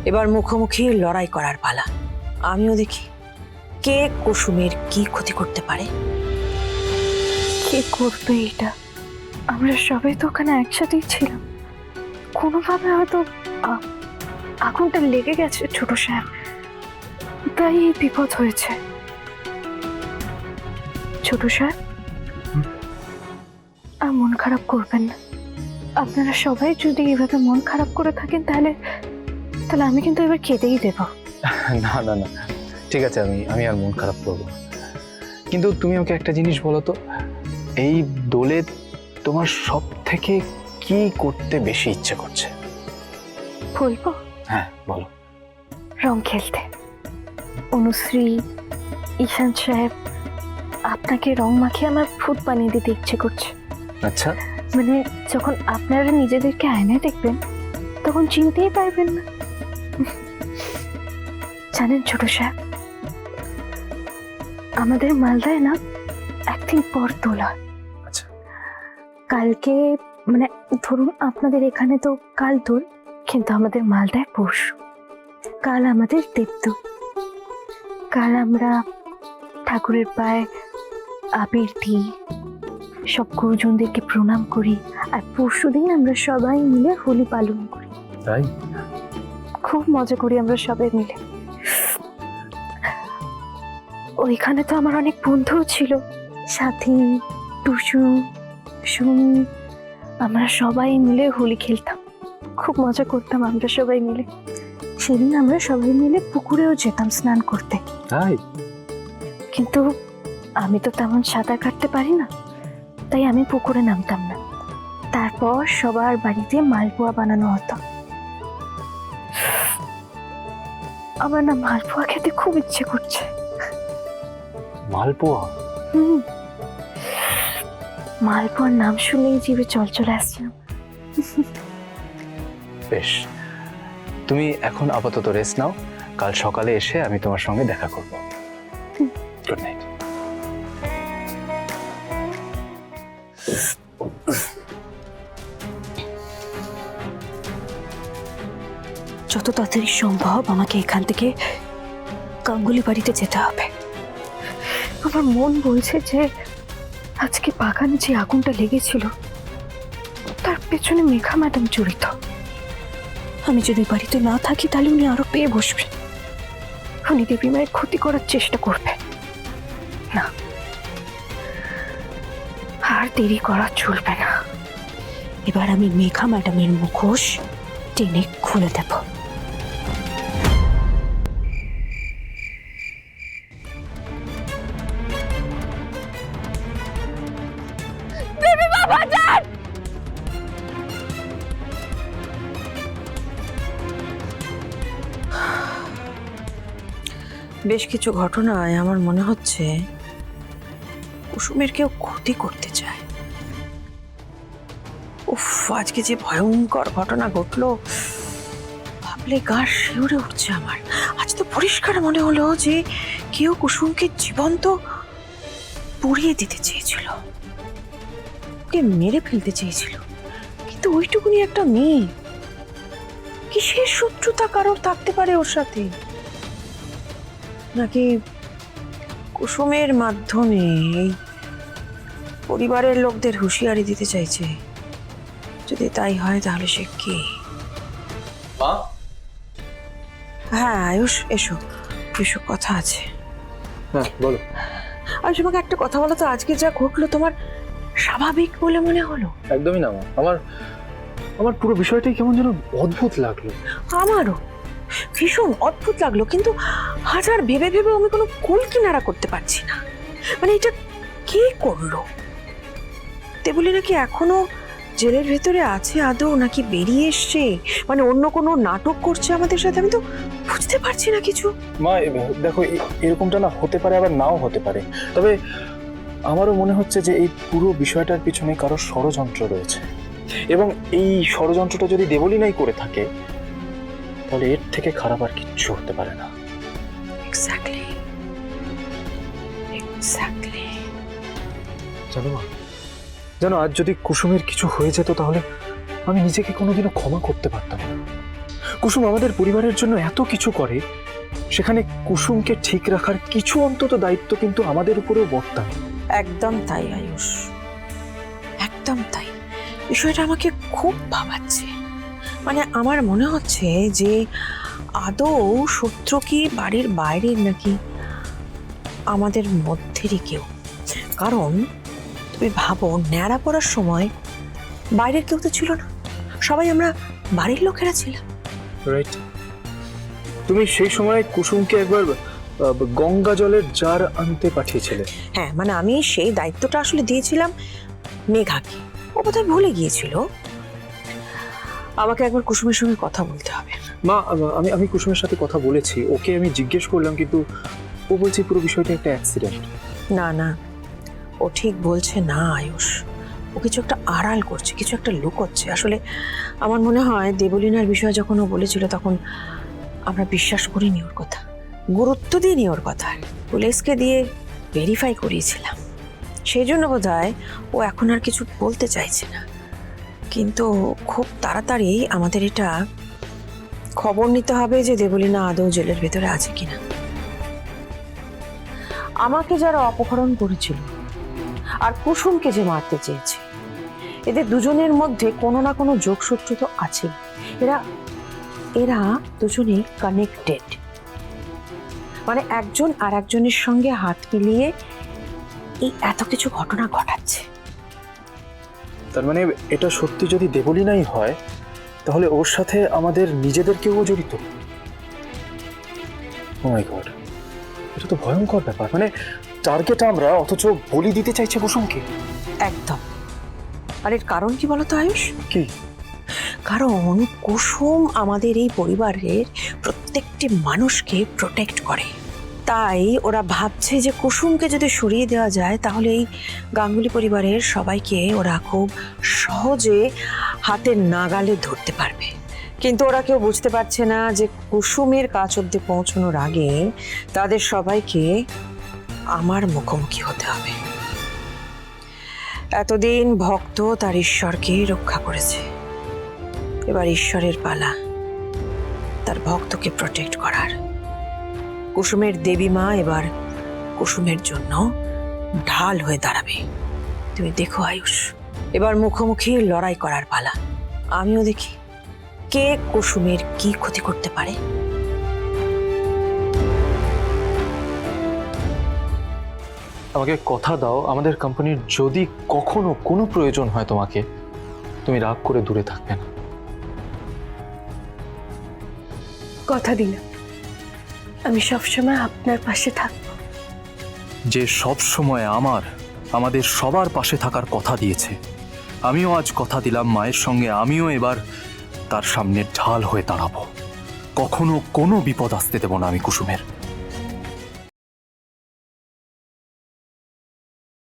এবার মুখোমুখি লড়াই করার পালা। আমিও দেখি কে কুসুমের কি ক্ষতি করতে পারে। কে করবে এটা? আমরা সবাই তো ওখানে একসাথেই ছিলাম, কোনোভাবে হয়তো আগুনটা লেগে গেছে ছোট সাহেব, তাই এই বিপদ হয়েছে। ছোট সাহেব, আর মন খারাপ করবেন না। আপনারা সবাই যদি এইভাবে মন খারাপ করে থাকেন তাহলে আমি কিন্তু এবার কেঁদেই দেব। না না না, ঠিক আছে, আমি আর মন খারাপ করবো না। কিন্তু তুমি আমাকে একটা জিনিস বলো তো, এই দোলে তোমার সব থেকে কি করতে বেশি ইচ্ছে করছে? বলবো? হ্যাঁ বলো। রং খেলতে। অনুশ্রী, ঈশান সাহেব, আপনাকে রং মাখিয়ে আমার ভূত বানিয়ে দিতে ইচ্ছে করছে। আচ্ছা, মানে যখন আপনারা নিজেদেরকে আয়নায় দেখবেন তখন চিনতেই পারবেন না। জানেন ছোট সাহেব, আমাদের মালদায় না একদিন পর দোল হয়। আচ্ছা। কালকে মানে ধরুন আপনাদের এখানে তো কাল দোল, কিন্তু আমাদের মালদায় পরশু। কাল আমাদের দেবদোল। কাল আমরা ঠাকুরের পায়ে আবির দিই, সব গুরুজনদেরকে প্রণাম করি, আর পরশু দিন আমরা সবাই মিলে হোলি পালন করি। তাই? খুব মজা করি আমরা সবাই মিলে। ওইখানে তো আমার অনেক বন্ধুও ছিল, সাথী, টুসু, সুমি। আমরা সবাই মিলে হোলি খেলতাম, খুব মজা করতাম আমরা সবাই মিলে। সেদিন আমরা সবাই মিলে পুকুরেও যেতাম স্নান করতে। তাই? কিন্তু আমি তো তেমন সাঁতার কাটতে পারি না, তাই আমি পুকুরে নামতাম না। তারপর সবার বাড়িতে মালপোয়া বানানো হতো। আমার না মালপোয়া খেতে খুব ইচ্ছে করছে। মালপোয়া? মালপোয়ার নাম শুনলেই জিভে জল চলে আসছে। বেশ, তুমি এখন আপাতত রেস্ট নাও, কাল সকালে এসে আমি তোমার সঙ্গে দেখা করব। Good night. যত তাড়াতাড়ি সম্ভব আমাকে এখান থেকে গাঙ্গুলি বাড়িতে যেতে হবে। আমার মন বলছে যে আজকে বাগানে যে আগুনটা লেগেছিল তার পেছনে মেঘা ম্যাডাম জড়িত। আমি যদি বাড়িতে না থাকি তাহলে উনি আরো পেয়ে বসবেন, উনি দেবী মায়ের ক্ষতি করার চেষ্টা করবে। না, আর দেরি করা চলবে না। এবার আমি মেঘা ম্যাডামের মুখোশ টেনে খুলে দেব। বেশ কিছু ঘটনায় আমার মনে হচ্ছে কুসুমের কেউ ক্ষতি করতে চায়। উফ, আজকে যে ভয়ঙ্কর ঘটনা ঘটলো, ভাবলে গা শিউরে উঠছে আমার। আজ তো পরিষ্কার মনে হলো যে কেউ কুসুমকে জীবন্ত পুড়িয়ে দিতে চেয়েছিল, ওকে মেরে ফেলতে চেয়েছিল। কিন্তু ওইটুকুনি একটা মেয়ে, কিসের শত্রুতা কারোর থাকতে পারে ওর সাথে? নাকি কুসুমের মাধ্যমে এই পরিবারের লোকদের হুঁশিয়ারি দিতে চাইছে? যদি তাই হয় তাহলে সে কে? হ্যাঁ আয়ুষ, এসো এসো, কথা আছে। হ্যাঁ বলো। আয়ুষ, আমাকে একটা কথা বলো তো, আজকে যা ঘটলো তোমার স্বাভাবিক বলে মনে হলো? একদমই না, আমার পুরো বিষয়টাই কেমন যেন অদ্ভুত লাগলো। আমারও ভীষণ অদ্ভুত লাগলো, কিন্তু হাজার ভেবে ভেবে আমি কোনো কুল কিনারা করতে পারছি না। মানে এটা কে করলো? দেবলি নাকি এখনো জেলের ভেতরে আছে আদৌ, নাকি বেরিয়ে এসছে, মানে অন্য কোনো নাটক করছে আমাদের সাথে? আমি তো বুঝতে পারছি না কিছু। মা দেখো, এরকমটা না হতে পারে, আবার নাও হতে পারে। তবে আমারও মনে হচ্ছে যে এই পুরো বিষয়টার পিছনে কারো ষড়যন্ত্র রয়েছে, এবং এই ষড়যন্ত্রটা যদি দেবলীনাই করে থাকে তাহলে এর থেকে খারাপ আর কিচ্ছু হতে পারে না। এক্স্যাক্টলি। জানো, আজ যদি কুসুমের কিছু হয়ে যেত তাহলে আমি নিজেকে কোনোদিনও ক্ষমা করতে পারতাম না। কুসুম আমাদের পরিবারের জন্য এত কিছু করে, সেখানে কুসুমকে ঠিক রাখার কিছু অন্তত দায়িত্ব কিন্তু আমাদের উপরেও বর্তায়। একদম তাই আয়ুষ, একদম তাই। বিষয়টা আমাকে খুব ভাবাচ্ছে। মানে আমার মনে হচ্ছে যে আদৌ শত্রু কি বাড়ির বাইরের নাকি আমাদের মধ্যেরই কেউ। কারণ তুমি ভাবো, ন্যাড়া পড়ার সময় বাইরের কেউ তো ছিল না, সবাই আমরা বাড়ির লোকেরা ছিলাম। রাইট। তুমি সেই সময় কুসুমকে একবার গঙ্গা জলের জার আনতে পাঠিয়েছিলে। হ্যাঁ, মানে আমি সেই দায়িত্বটা আসলে দিয়েছিলাম মেঘাকে, ও বোধহয় ভুলে গিয়েছিল। আমাকে একবার কুসুমের সঙ্গে কথা বলতে হবে। মা, আমি কুসুমের সাথে কথা বলেছি, ওকে আমি জিজ্ঞেস করলাম, কিন্তু ও বলছে পুরো বিষয়টা একটা অ্যাক্সিডেন্ট। না না, ও ঠিক বলছে না আয়ুষ, ও কিছু একটা আড়াল করছে, কিছু একটা লুকোচ্ছে। আসলে আমার মনে হয় দেবলীনার বিষয়ে যখন ও বলেছিল তখন আমরা বিশ্বাস করিনি ওর কথা, গুরুত্ব দিইনি ওর কথা, পুলিশকে দিয়ে ভেরিফাই করিয়েছিলাম। সেই জন্য বোধহয় ও এখন আর কিছু বলতে চাইছে না। কিন্তু খুব তাড়াতাড়ি আমাদের এটা খবর নিতে হবে যে দেবলীনা আদৌ জেলের ভেতরে আছে কিনা। আমাকে যারা অপহরণ করেছিল আর কুসুমকে যে মারতে চেয়েছে, এদের দুজনের মধ্যে কোনো না কোনো যোগসূত্র তো আছে। এরা এরা দুজনেই কানেক্টেড, মানে একজন আর একজনের সঙ্গে হাত মিলিয়ে এই এত কিছু ঘটনা ঘটাচ্ছে। তার মানে এটা সত্যি যদি দেবলীনাই হয়, তাহলে ওর সাথে আমাদের নিজেদের কেউ জড়িত। ও মাই গড, এটা তো ভয়ঙ্কর ব্যাপার। মানে টার্গেট আমরা, অথচ বলি দিতে চাইছে কুসুমকে। একদম। আর এর কারণ কি বলতো আয়ুষ? কি কারণ কুসুম আমাদের এই পরিবারের প্রত্যেকটি মানুষকে প্রোটেক্ট করে। তাই ওরা ভাবছে যে কুসুমকে যদি সরিয়ে দেওয়া যায় তাহলে এই গাঙ্গুলি পরিবারের সবাইকে ওরা খুব সহজে হাতের নাগালে ধরতে পারবে। কিন্তু ওরা কেউ বুঝতে পারছে না যে কুসুমের কাছ অব্দি পৌঁছানোর আগে তাদের সবাইকে আমার মুখোমুখি হতে হবে। এতদিন ভক্ত তার ঈশ্বরকে রক্ষা করেছে, এবার ঈশ্বরের পালা তার ভক্তকে প্রোটেক্ট করার। কুসুমের দেবী মা এবার কুসুমের জন্য ঢাল হয়ে দাঁড়াবে। তুমি দেখো আয়ুষ, এবার মুখোমুখি লড়াই করার পালা। আমিও দেখি কে কুসুমের কি ক্ষতি করতে পারে। আমাকে কথা দাও, আমাদের কোম্পানির যদি কখনো কোনো প্রয়োজন হয় তোমাকে, তুমি রাগ করে দূরে থাকবে না। কথা দিলাম, আমি সবসময় আপনার পাশে থাকবো। যে সব সময় আমাদের সবার পাশে থাকার কথা দিয়েছে, আমিও আজ কথা দিলাম মায়ের সঙ্গে আমিও এবার তার সামনে ঢাল হয়ে দাঁড়াবো। কখনো কোনো বিপদ আসতে দেব না আমি কুসুমের।